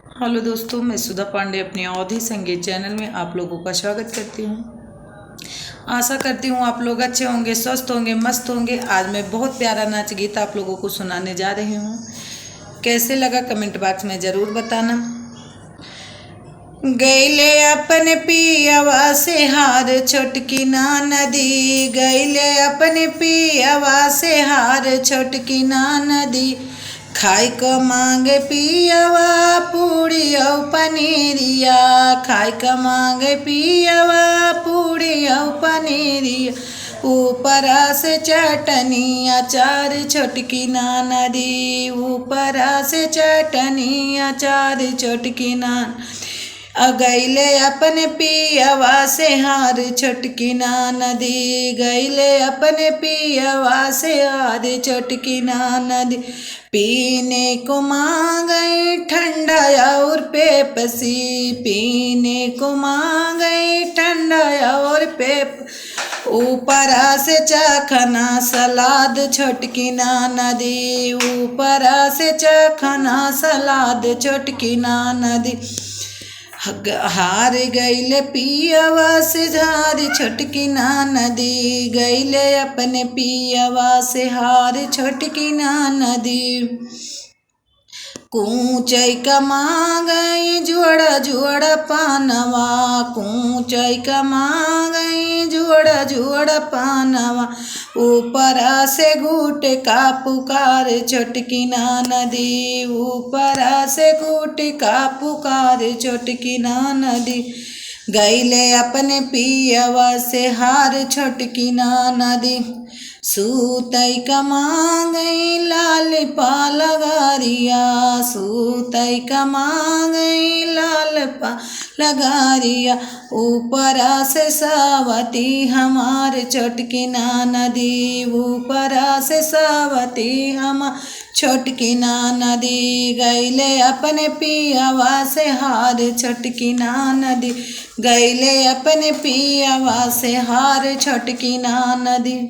Hello दोस्तों, मैं सुधा पांडे अपने अवधि संगीत चैनल में आप लोगों का स्वागत करती हूँ। आशा करती हूँ आप लोग अच्छे होंगे, स्वस्थ होंगे, मस्त होंगे। आज मैं बहुत प्यारा नाच गीत आप लोगों को सुनाने जा रही हूँ। कैसे लगा कमेंट बॉक्स में ज़रूर बताना। गैले अपन पियवा से हार छोटकी ना नदी, गैले अपन पियवा से हार छोटकी ना नदी। खाई क मांगे पियवा पूड़ी औ पनीरिया, खाई क मांगे पियवा पूड़ी औ पनीरिया। ऊपरा से चटनी अचार छोटकी ना नदी, ऊपरा से चटनी अचार छोटकी ना। गैले अपने पियवा से हार छोटकी ना नदी, गैले अपने पियवा से हार छोटकी ना नदी। पीने को मांगे ठंडा और पेप्सी, पीने को मांगे ठंडा और पेप। ऊपरा से चखना सलाद छोटकी ना नदी, ऊपरा से चखना सलाद छोटकी ना नदी। हार गैले पियवा से झार छोटकी ना नदी, गैले अपने पियवा से हार छोटकी ना नदी। कूचै का मांगई जुड़ा जुड़ा पानवा, कूचै का मांगई जुड़ा जुड़ा पानवा। ऊपरा से घूटे का पुकार छोटकी ना नदी, ऊपरा से घूटे का पुकार छोटकी ना नदी। गैले अपने पियवा से हार छोटकी ना नदी। सूतै का मांगई लाल पालगारिया, सूतै का मांगई लाल पालगारिया। ऊपरा से सावती हमार छोटकी ना नदी, ऊपरा से सावती हमार छोटकी ना नदी। गैले अपने पियवा से हार छोटकी ना नदी, गैले अपने पियवा से हार छोटकी ना नदी।